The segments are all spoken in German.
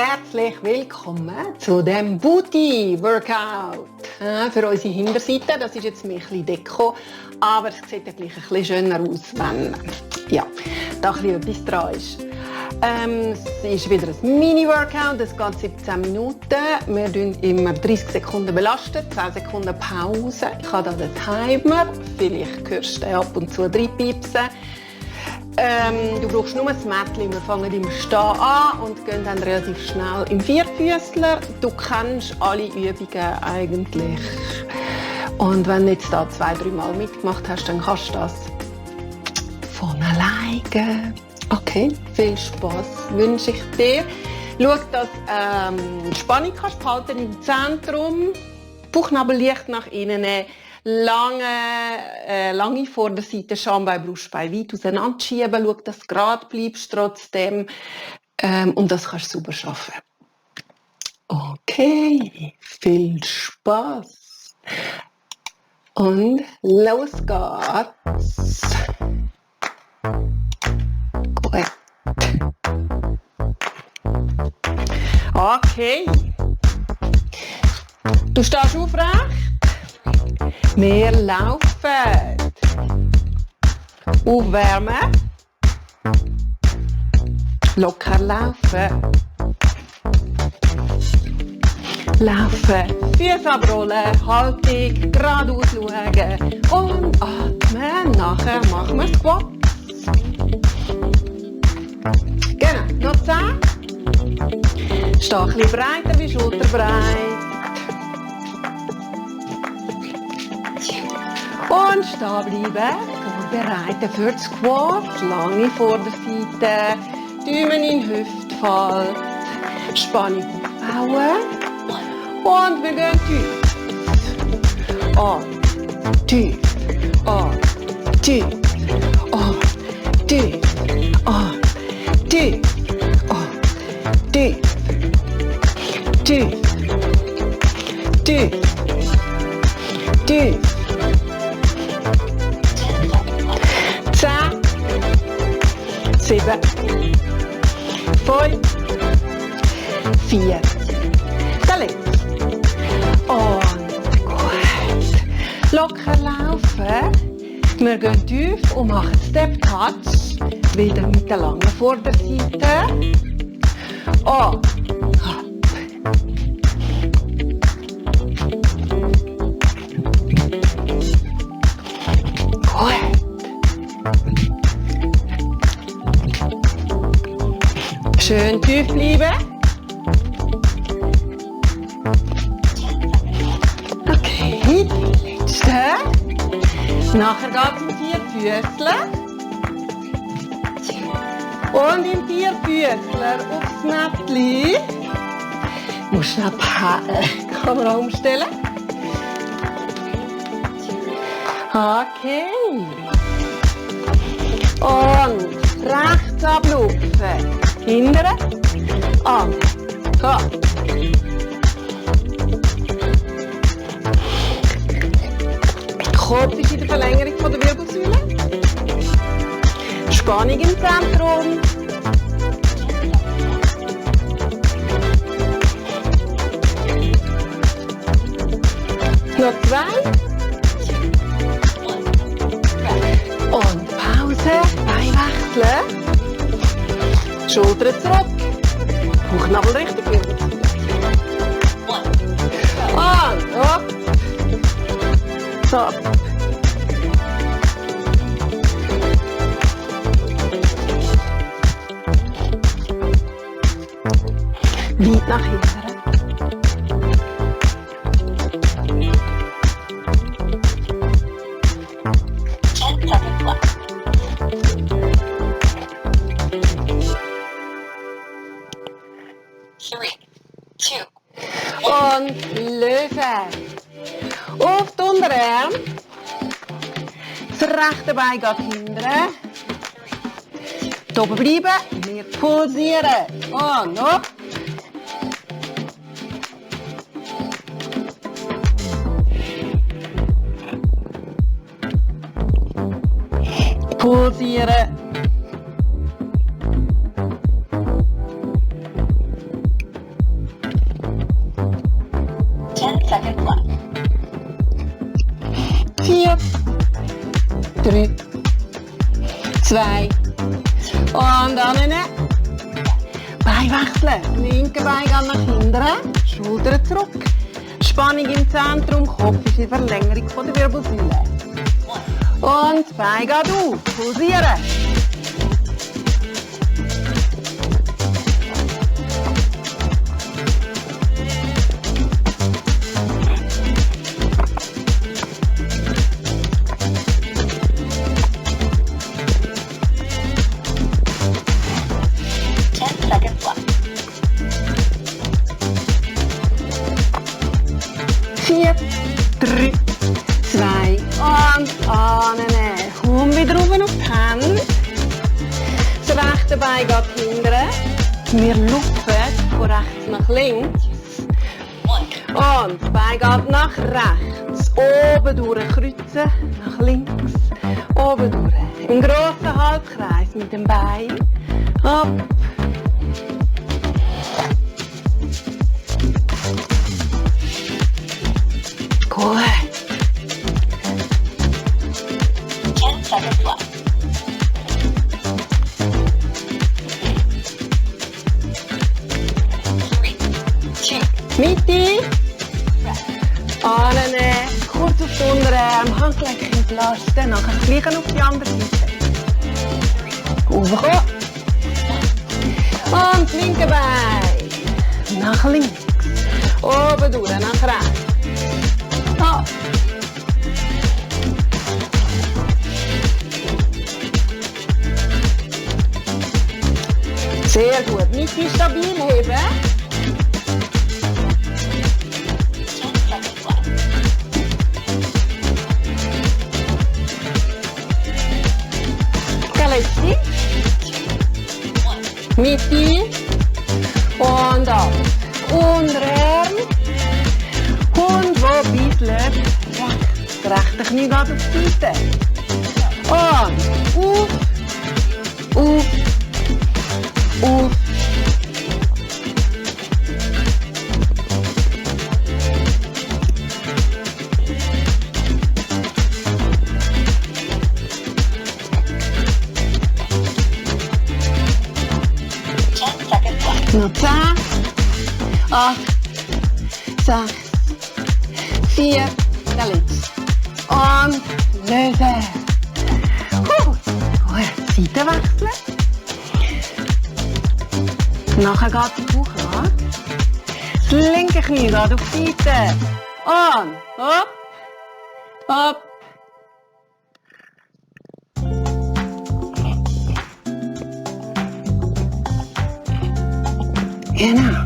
Herzlich willkommen zu dem Booty-Workout. Für unsere Hinterseite, das ist jetzt ein bisschen Deko, aber es sieht ja gleich ein bisschen schöner aus, wenn da ein bisschen etwas dran ist. Es ist wieder ein Mini-Workout, es geht 17 Minuten. Wir tun immer 30 Sekunden belastet, 10 Sekunden Pause. Ich habe hier den Timer, vielleicht hörst du den ab und zu reinpiepsen. Du brauchst nur das Mädchen. Wir fangen im Stehen an und gehen dann relativ schnell im Vierfüßler. Du kennst alle Übungen eigentlich. Und wenn du jetzt da 2-3 Mal mitgemacht hast, dann kannst du das von alleine. Okay, viel Spaß wünsche ich dir. Schau, dass du Spannung kannst behalten im Zentrum. Bauchnabel leicht nach innen nehmen. Lange Vorderseite, Schambein, Brustbein weit auseinanderschieben. Schau, dass du gerade bleibst trotzdem. Und das kannst du super schaffen. Okay, viel Spaß. Und los geht's. Gut. Okay. Du stehst aufrecht. Wir laufen. Aufwärmen. Locker laufen. Laufen. Füße abrollen. Haltung. Geradeaus schauen. Und atmen. Nachher machen wir Squats. Genau. Noch 10. Steh ein bisschen breiter wie schulterbreit. Und stehen bleiben, vorbereiten für das Squat, lange Vorderseite, Daumen in den Hüftfalt, Spannung aufbauen und wir gehen tief. An, tief, an, tief, an, tief, an, tief, an, tief, tief, tief, tief. 10, 7, 5, 4, der letzte. Und gut. Locker laufen. Wir gehen tief und machen Step Touch. Wieder mit der langen Vorderseite. Und schön tief bleiben. Okay, letzte. Nachher geht es im Vierfüßler. Und im Vierfüßler aufs Mäppli. Ich muss schnell die Kamera umstellen. Okay. Und rechts ablupfen. Hindern, an, hopp. Kopf ist in der Verlängerung von der Wirbelsäule. Spannung im Zentrum. Noch 2. Und Pause, Bein wechseln. Schultern zurück. Bauchnabel richtig Wirbel. Und hopp. So. Weit nach hinten. Und Löwe. Auf die Unterarme. Das rechte Bein geht hinten. Hier oben bleiben. Wir pulsieren. Und noch. Pulsieren. 3, 2 und dann Bein wechseln. Linke Bein geht nach hinten, Schultern zurück. Spannung im Zentrum, Kopf ist in Verlängerung von der Wirbelsäule. Und das Bein geht auf, pulsieren. Bein geht hinten. Wir lupfen von rechts nach links. Und das Bein geht nach rechts. Oben durch kreuzen, nach links. Oben durch. Im grossen Halbkreis mit dem Bein. Ab. Gut. 10 seconds left. Mitte. Annehmen. Kurz auf die Unterarm. Handgelenk entlasten. Nachher das Gleiche auf die andere Seite. Raufkommen. Und das linke Bein. Nach links. Oben durch. Nach rechts. Ab. Sehr gut. Mitte stabil heben. Mitte und ab. Unterarm. Und wo ein bisschen rechts. Das rechte Knie geht auf die Seite. Und auf. Auf. 10 8, 6, 4, der letzte. Und lösen. Seite wechseln. Nachher geht die Bauchlage. Das linke Knie geht auf die Seite. Und hopp, hopp. Genau.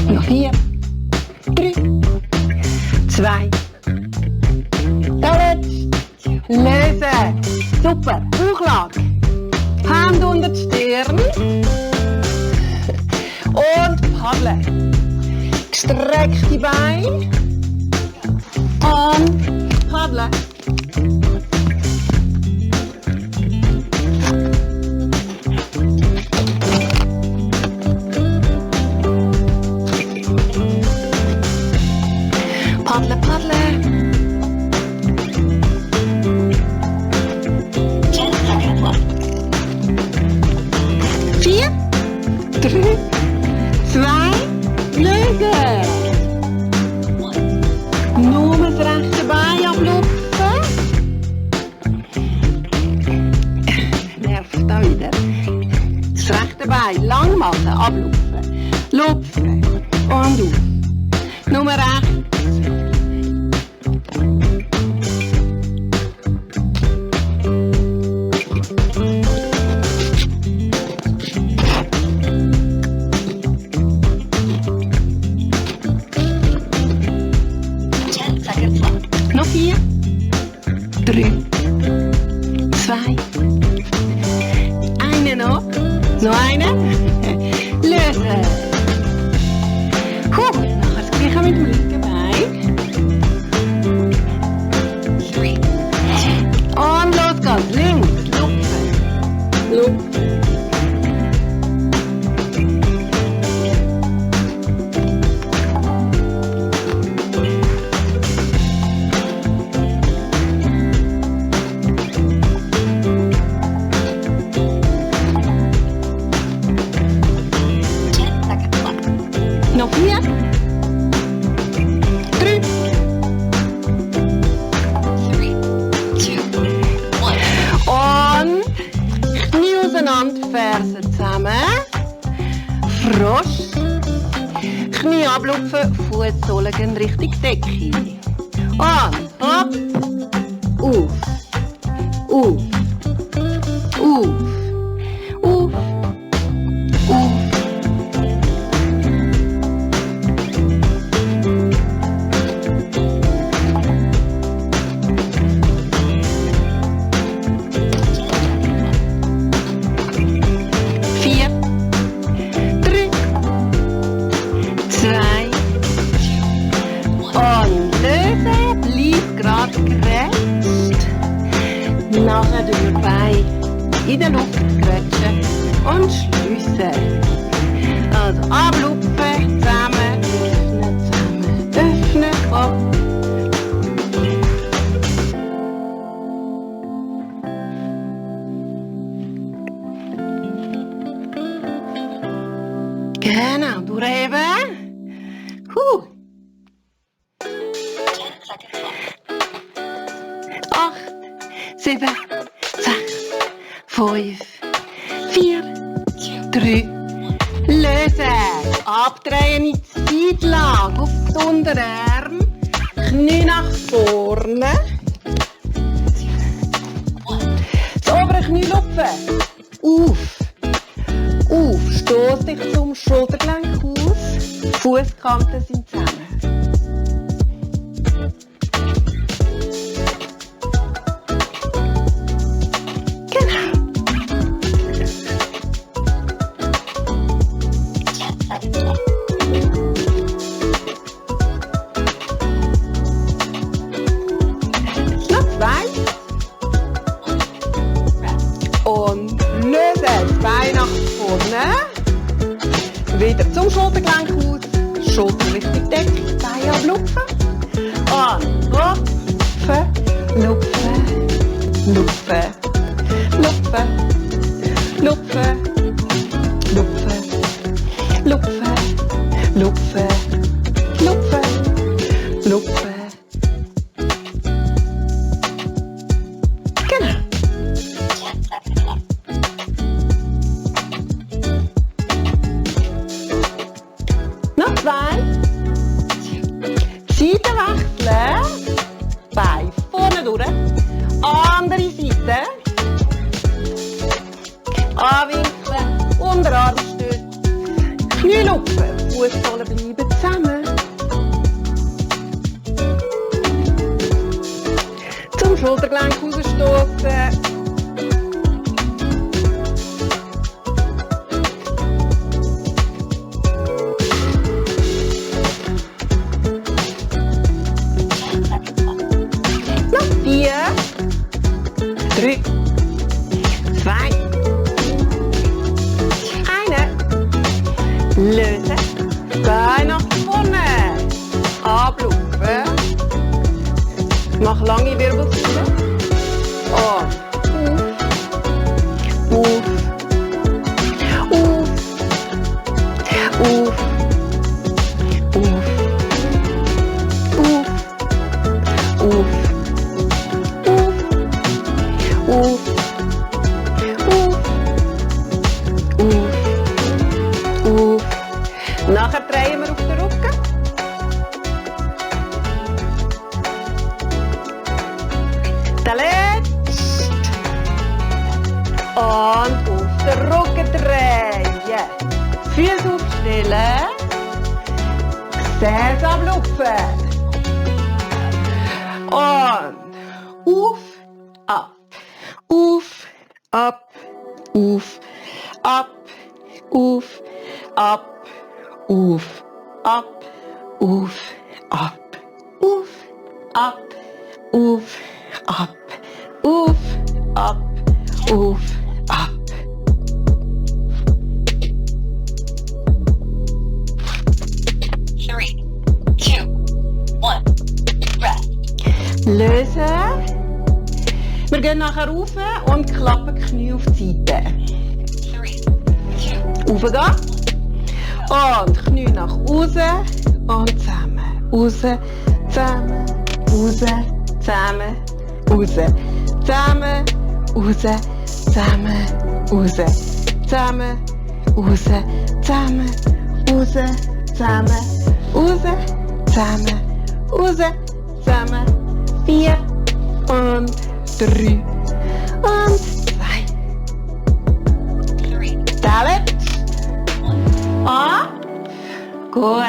Noch 4, 3, 2, der letzte. Lösen. Super. Bauchlage. Hand unter die Stirn. Und paddeln. Gestreckte Beine. Und paddeln. Paddle, paddle. 10 seconds left. 4, 3, 2, lösen. Nur das rechte Bein ablupfen. Nervt da wieder. Das rechte Bein lang machen, ablupfen. Lupfen und auf. Nummer 8. Noch 4, 3, 2, eine noch eine, lösen. Nachher das Gleiche mit dem linken Bein. Und los geht's, links, lupfen, lupfen. Noch 4, 3, 3, 2, 1. und Knie auseinander, Fersen zusammen. Frosch. Knie ablupfen, Fußsohlen gehen Richtung Decke. Und hopp. Auf. Auf. Auf. Auf. Auf. 4, 3, 2 und lösen. Bleib gerade gerecht. Nachher durch die Beine in der Luft quetschen und schliessen. Also ablupfen, zusammen, öffnen, Kopf. Genau, durchheben. 10 seconds left. 8, 7, 6, 5, 4, 3, lösen. Abdrehen in die Seitenlage auf die Unterarme. Knie nach vorne. Das obere Knie lupfen. Auf. Auf. Stoß dich zum Schultergelenk aus. Fußkanten sind zusammen. Genau. 10 seconds left. Noch 2. Rest. Und lösen. Das Bein nach vorne. Wieder zum Schultergelenk aus. Schulter Richtung Decke. Bein ablupfen. Und lupfen. Lupfen. Lupfen. Lupfen. Lupfen. Lupfen. Lupfen. Lupfen. Lupfen. Lupfen. Genau. 10 seconds left. Noch 2. Seite wechseln. Bein vorne durch. Andere Seite. Anwinkeln. Unterarmstütz. Knie lupfen. Fußsohlen bleiben zusammen. Zum Schultergelenk rausstoßen. Noch 4, 3, 2, 1. Lösen. Bein nach vorne. Ablupfen. Mach lange Wirbelsäule. Und auf. Auf. Auf. Auf. Auf. Auf. Auf. Auf. Auf. Auf. Auf. Nachher drehen wir auf den Rücken. Der letzte. Und auf den Rücken drehen. Füße aufstellen. Gesäß ablupfen. Und auf, ab. Auf, ab. Auf, ab. Auf, ab. Auf, ab. Auf, ab. Auf, ab. Auf, ab. Auf, ab. Auf, ab. Three, two, one. Rest. Lösen. Wir gehen nachher rauf und klappen die Knie auf die Seite. 3, 2, Raufgehen. Und Knie nach außen und zusammen. Raus, zusammen, raus, zusammen, raus, zusammen, raus, zusammen, raus, zusammen, raus, zusammen, raus, zusammen, raus, zusammen, raus, zusammen. 4 und 3 und 2. 3, Tellen. 1, Ah, gut.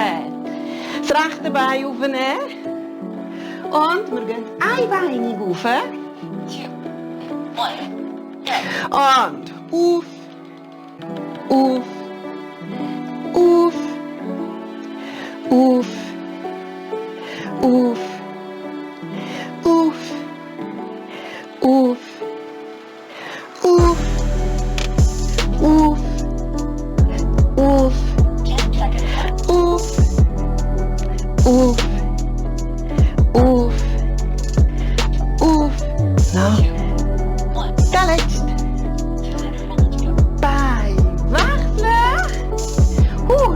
Das rechte Bein aufnehmen. Und wir gehen einbeinig rauf. 2, 1, go. Und auf, auf, auf, auf, auf, auf, auf, auf, auf, auf, 10 seconds left. auf, auf, auf, auf. Noch 2, 1, der letzte. 200 to go. Bein wechseln.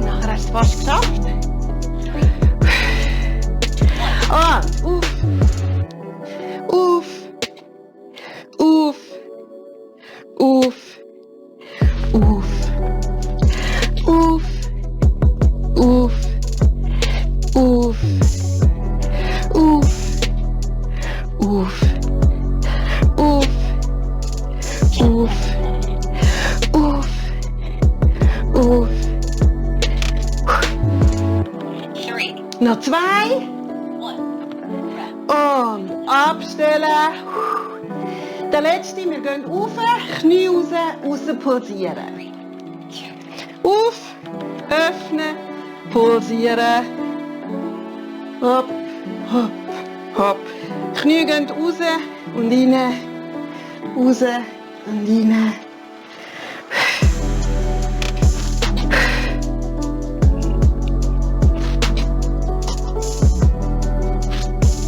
Nachher hast du es fast geschafft. 3, 1, Und auf, auf, auf, auf, auf, auf, auf, auf, auf, auf, auf, auf, auf. 3, Noch 2. 1, rest. Und abstellen. Der letzte, wir gehen rauf, Knie raus, aussen pulsieren. 3, 2, Auf, öffnen, pulsieren. Hopp, hopp, hopp. Knie gehen raus und rein, raus und rein.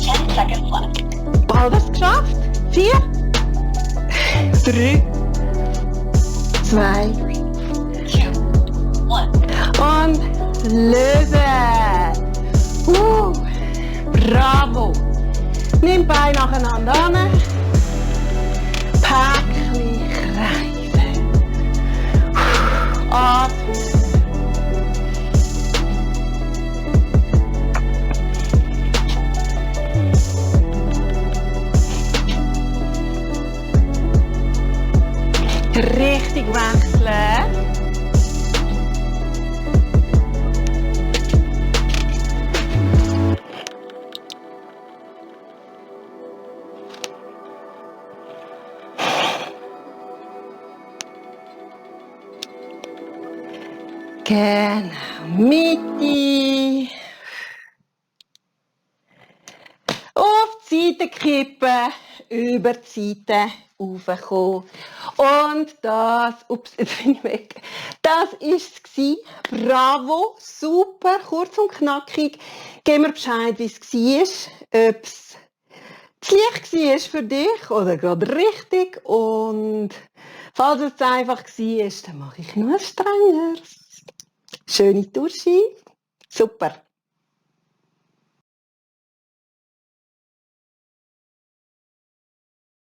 10 seconds left. Bald hast du geschafft. 4, 3, 2 3, 2, 1. und lösen. Bravo. Nimm Beine nacheinander an. Päckchen kreisen. Atmen. Richtig wechseln. Genau, Mitte. Auf die Seite kippen, über die Seite raufkommen. Und das, ups, jetzt bin ich weg. Das war es. Bravo, super, kurz und knackig. Gib mir Bescheid, wie es war, ob es zu leicht war für dich oder gerade richtig. Und falls es zu einfach war, dann mache ich noch ein strengeres. Schöne Dusche. Super.